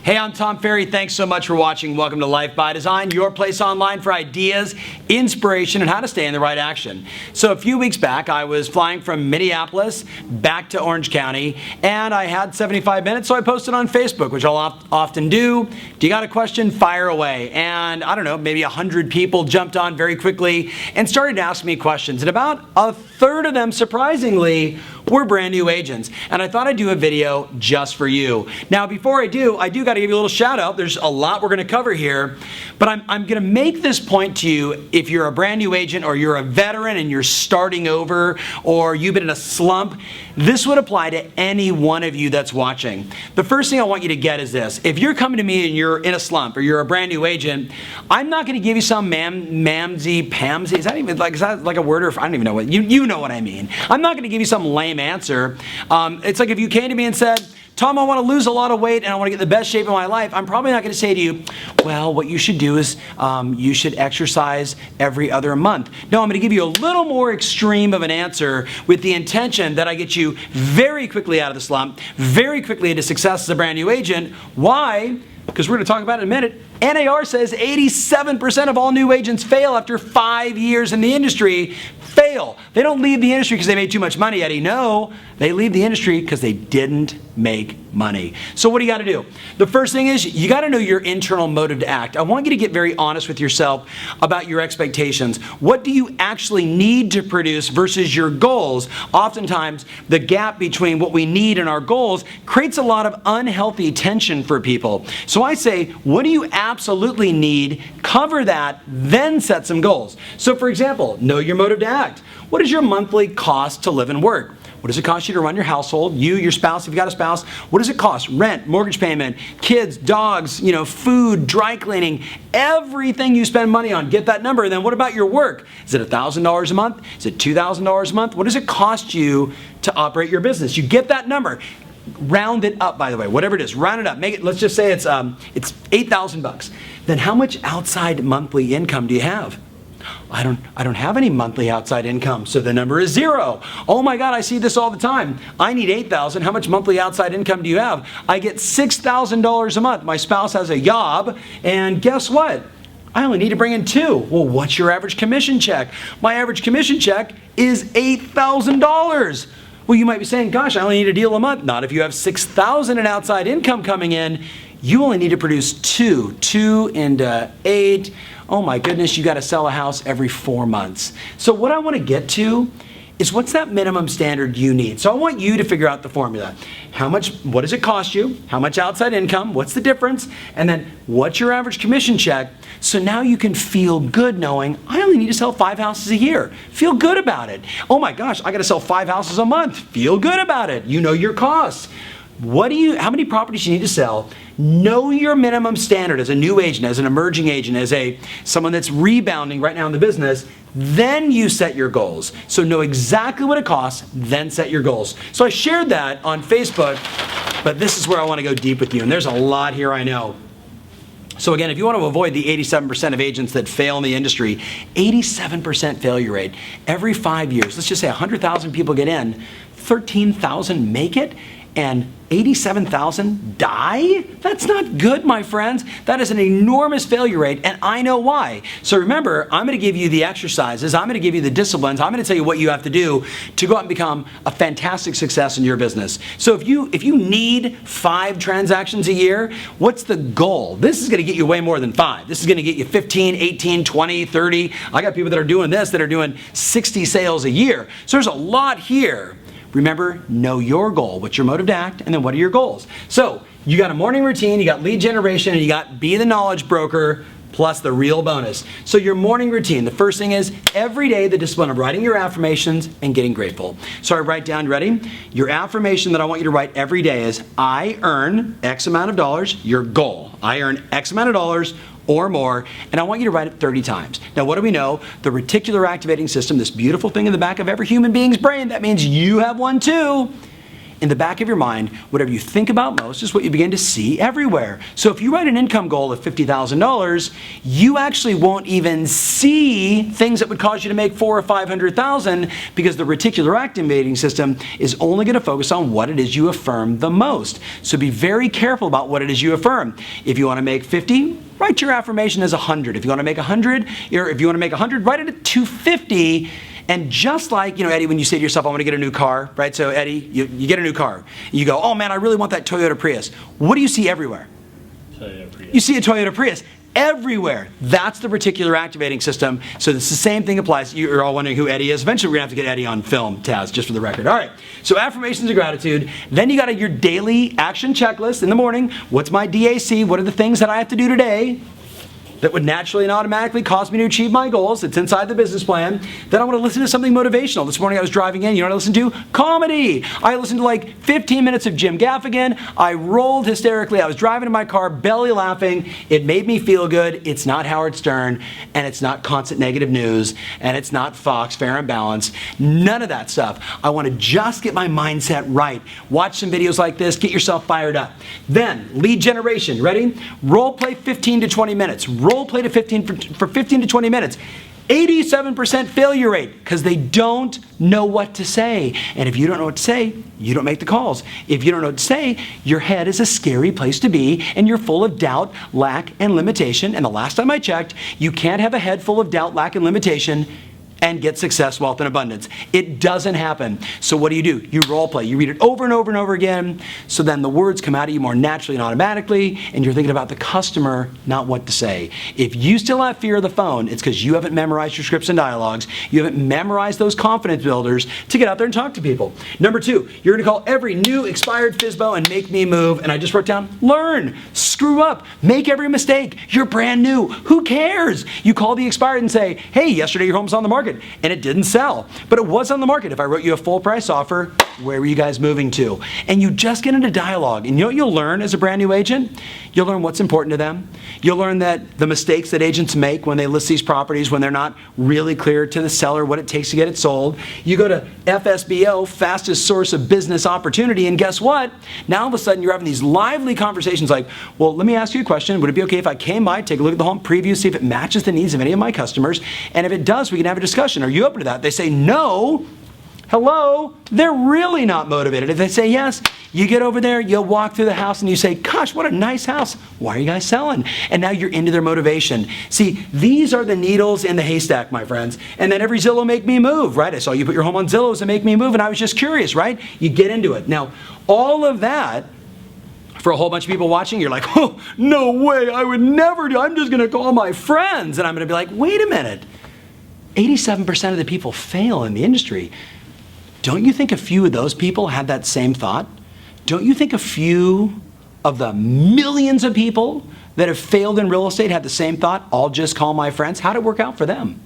Hey, I'm Tom Ferry. Thanks so much for watching. Welcome to Life by Design, your place online for ideas, inspiration, and how to stay in the right action. So a few weeks back, I was flying from Minneapolis back to Orange County, and I had 75 minutes, so I posted on Facebook, which I'll often do. Do you got a question? Fire away. And I don't know, maybe 100 people jumped on very quickly and started to ask me questions. And about a third of them, surprisingly, were brand new agents. And I thought I'd do a video just for you. Now, before I do got to give you a little shout out. There's a lot we're going to cover here, but I'm going to make this point to you. If you're a brand new agent or you're a veteran and you're starting over or you've been in a slump, this would apply to any one of you that's watching. The first thing I want you to get is this. If you're coming to me and you're in a slump or you're a brand new agent, I'm not going to give you some mamsy-pamsy. Is that like a word, or I don't even know what, you know what I mean. I'm not going to give you some lame answer. It's like if you came to me and said, Tom, I want to lose a lot of weight and I want to get the best shape of my life, I'm probably not going to say to you, well, what you should do is you should exercise every other month. No, I'm going to give you a little more extreme of an answer with the intention that I get you very quickly out of the slump, very quickly into success as a brand new agent. Why? Because we're going to talk about it in a minute. NAR says 87% of all new agents fail after 5 years in the industry. Fail. They don't leave the industry because they made too much money, Eddie. No, they leave the industry because they didn't make money. So what do you got to do? The first thing is you got to know your internal motive to act. I want you to get very honest with yourself about your expectations. What do you actually need to produce versus your goals? Oftentimes, the gap between what we need and our goals creates a lot of unhealthy tension for people. So I say, what do you absolutely need? Cover that, then set some goals. So for example, know your motive to act. What is your monthly cost to live and work? What does it cost you to run your household? You, your spouse, if you've got a spouse, what does it cost? Rent, mortgage payment, kids, dogs, food, dry cleaning, everything you spend money on. Get that number. And then what about your work? Is it $1,000 a month? Is it $2,000 a month? What does it cost you to operate your business? You get that number. Round it up, by the way, whatever it is, round it up. Make it, let's just say it's $8,000. Then how much outside monthly income do you have? I don't have any monthly outside income, so the number is 0. Oh my God, I see this all the time. I need $8,000. How much monthly outside income do you have? I get $6,000 a month. My spouse has a job, and guess what? I only need to bring in 2. Well, what's your average commission check? My average commission check is $8,000. Well, you might be saying, gosh, I only need a deal a month. Not if you have $6,000 in outside income coming in. You only need to produce 2. 2 into 8. Oh my goodness, you got to sell a house every 4 months. So what I want to get to is what's that minimum standard you need? So I want you to figure out the formula. What does it cost you? How much outside income? What's the difference? And then what's your average commission check? So now you can feel good knowing I only need to sell 5 houses a year. Feel good about it. Oh my gosh, I got to sell 5 houses a month. Feel good about it. You know your costs. How many properties you need to sell? Know your minimum standard as a new agent, as an emerging agent, as someone that's rebounding right now in the business. Then you set your goals. So know exactly what it costs, then set your goals. So I shared that on Facebook, but this is where I want to go deep with you. And there's a lot here, I know. So again, if you want to avoid the 87% of agents that fail in the industry, 87% failure rate every 5 years, let's just say 100,000 people get in, 13,000 make it, and 87,000 die? That's not good, my friends. That is an enormous failure rate, and I know why. So remember, I'm going to give you the exercises, I'm going to give you the disciplines, I'm going to tell you what you have to do to go out and become a fantastic success in your business. So if you need 5 transactions a year, what's the goal? This is going to get you way more than 5. This is going to get you 15, 18, 20, 30. I got people that are doing this that are doing 60 sales a year. So there's a lot here. Remember, know your goal. What's your motive to act? And then what are your goals? So you got a morning routine, you got lead generation, and you got be the knowledge broker, plus the real bonus. So your morning routine, the first thing is every day the discipline of writing your affirmations and getting grateful. So I write down, ready? Your affirmation that I want you to write every day is, I earn X amount of dollars, your goal. I earn X amount of dollars or more, and I want you to write it 30 times. Now, what do we know? The reticular activating system, this beautiful thing in the back of every human being's brain, that means you have one too. in the back of your mind, whatever you think about most is what you begin to see everywhere. So if you write an income goal of $50,000, you actually won't even see things that would cause you to make $400,000 or $500,000 because the reticular activating system is only going to focus on what it is you affirm the most. So be very careful about what it is you affirm. If you want to make 50, write your affirmation as 100. If you want to make 100, or if you want to make 100, write it at 250. And just like, Eddie, when you say to yourself, I want to get a new car, right? So Eddie, you get a new car. You go, oh man, I really want that Toyota Prius. What do you see everywhere? Toyota Prius. You see a Toyota Prius. Everywhere. That's the reticular activating system. So it's the same thing applies. You're all wondering who Eddie is. Eventually, we're going to have to get Eddie on film, Taz, just for the record. All right. So affirmations of gratitude. Then you got your daily action checklist in the morning. What's my DAC? What are the things that I have to do today that would naturally and automatically cause me to achieve my goals? It's inside the business plan. Then I want to listen to something motivational. This morning I was driving in. You know what I listened to? Comedy. I listened to like 15 minutes of Jim Gaffigan. I rolled hysterically. I was driving in my car, belly laughing. It made me feel good. It's not Howard Stern, and it's not constant negative news, and it's not Fox, Fair and Balanced. None of that stuff. I want to just get my mindset right. Watch some videos like this. Get yourself fired up. Then, lead generation. Ready? Role play 15 to 20 minutes. Role play to 15 for 15 to 20 minutes. 87% failure rate because they don't know what to say. And if you don't know what to say, you don't make the calls. If you don't know what to say, your head is a scary place to be and you're full of doubt, lack, and limitation. And the last time I checked, you can't have a head full of doubt, lack, and limitation and get success, wealth, and abundance. It doesn't happen. So what do? You role play. You read it over and over and over again, so then the words come out of you more naturally and automatically, and you're thinking about the customer, not what to say. If you still have fear of the phone, it's because you haven't memorized your scripts and dialogues. You haven't memorized those confidence builders to get out there and talk to people. Number 2, you're going to call every new expired FSBO and make me move, and I just wrote down, learn, screw up, make every mistake. You're brand new. Who cares? You call the expired and say, hey, yesterday your home was on the market. And it didn't sell, but it was on the market. If I wrote you a full price offer, where were you guys moving to? And you just get into dialogue. And you know what you'll learn as a brand new agent? You'll learn what's important to them. You'll learn that the mistakes that agents make when they list these properties, when they're not really clear to the seller what it takes to get it sold. You go to FSBO, fastest source of business opportunity, and guess what? Now all of a sudden you're having these lively conversations like, well, let me ask you a question. Would it be okay if I came by, take a look at the home, preview, see if it matches the needs of any of my customers? And if it does, we can have a discussion. Are you open to that? They say no. Hello? They're really not motivated. If they say yes, you get over there, you'll walk through the house and you say, gosh, what a nice house. Why are you guys selling? And now you're into their motivation. See, these are the needles in the haystack, my friends. And then every Zillow make me move, right? I saw you put your home on Zillow to make me move, and I was just curious, right? You get into it. Now, all of that, for a whole bunch of people watching, you're like, oh, no way, I would never do. I'm just going to call my friends. And I'm going to be like, wait a minute. 87% of the people fail in the industry. Don't you think a few of those people had that same thought? Don't you think a few of the millions of people that have failed in real estate had the same thought? I'll just call my friends. How'd it work out for them?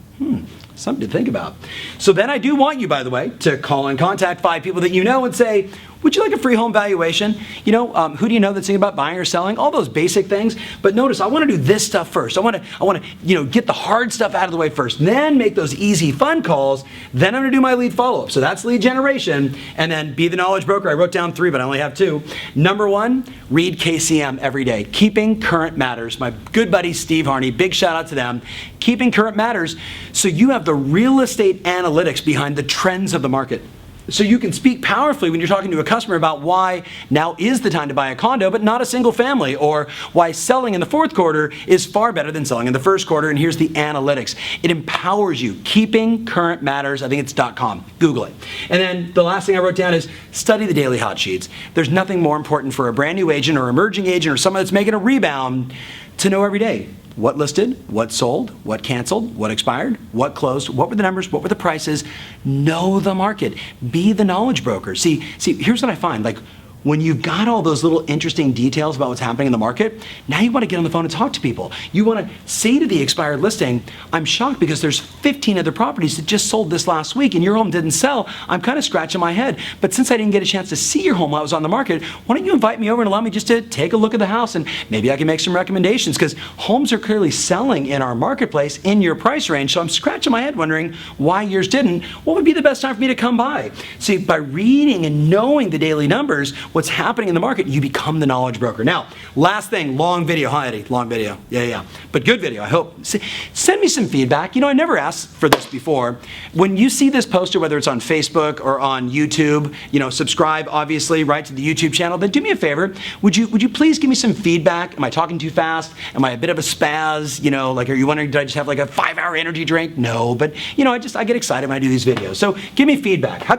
Something to think about. So then I do want you, by the way, to call and contact 5 people that you know and say, would you like a free home valuation? Who do you know that's thinking about buying or selling? All those basic things. But notice, I want to do this stuff first. I want to, get the hard stuff out of the way first. Then make those easy, fun calls. Then I'm going to do my lead follow-up. So that's lead generation. And then be the knowledge broker. I wrote down 3, but I only have 2. Number 1, read KCM every day. Keeping Current Matters. My good buddy Steve Harney. Big shout out to them. Keeping Current Matters. So you have the real estate analytics behind the trends of the market. So you can speak powerfully when you're talking to a customer about why now is the time to buy a condo, but not a single family, or why selling in the 4th quarter is far better than selling in the 1st quarter, and here's the analytics. It empowers you. Keeping Current Matters, I think it's .com. Google it. And then the last thing I wrote down is study the daily hot sheets. There's nothing more important for a brand new agent or emerging agent or someone that's making a rebound to know every day. What listed, what sold, what canceled, what expired, what closed, what were the numbers, what were the prices. Know the market. Be the knowledge broker. See, here's what I find. Like, When you've got all those little interesting details about what's happening in the market, now you want to get on the phone and talk to people. You want to say to the expired listing, I'm shocked because there's 15 other properties that just sold this last week and your home didn't sell. I'm kind of scratching my head. But since I didn't get a chance to see your home while I was on the market, why don't you invite me over and allow me just to take a look at the house and maybe I can make some recommendations, because homes are clearly selling in our marketplace in your price range. So I'm scratching my head wondering why yours didn't. What would be the best time for me to come by? See, by reading and knowing the daily numbers, what's happening in the market, you become the knowledge broker. Now, last thing, long video. Hi, Eddie, long video. Yeah. But good video, I hope. Send me some feedback. I never asked for this before. When you see this poster, whether it's on Facebook or on YouTube, subscribe, obviously, right, to the YouTube channel, then do me a favor. Would you please give me some feedback? Am I talking too fast? Am I a bit of a spaz? Are you wondering, did I just have like a 5-hour energy drink? No, but, I get excited when I do these videos. So give me feedback. How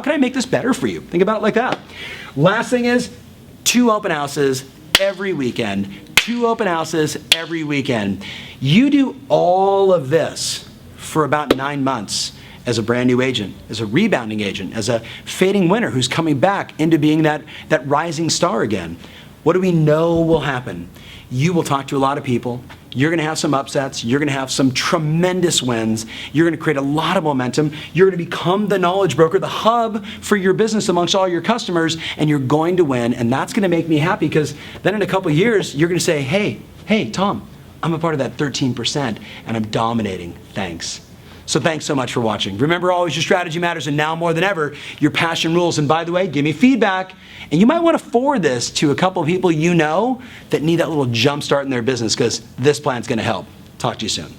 can I make this better for you? Think about it like that. Last thing is 2 open houses every weekend. 2 open houses every weekend. You do all of this for about 9 months as a brand new agent, as a rebounding agent, as a fading winner who's coming back into being that rising star again. What do we know will happen? You will talk to a lot of people. You're going to have some upsets. You're going to have some tremendous wins. You're going to create a lot of momentum. You're going to become the knowledge broker, the hub for your business amongst all your customers, and you're going to win. And that's going to make me happy, because then in a couple of years, you're going to say, hey, Tom, I'm a part of that 13% and I'm dominating. Thanks. So thanks so much for watching. Remember, always your strategy matters, and now more than ever, your passion rules. And by the way, give me feedback. And you might want to forward this to a couple of people that need that little jump start in their business, because this plan's going to help. Talk to you soon.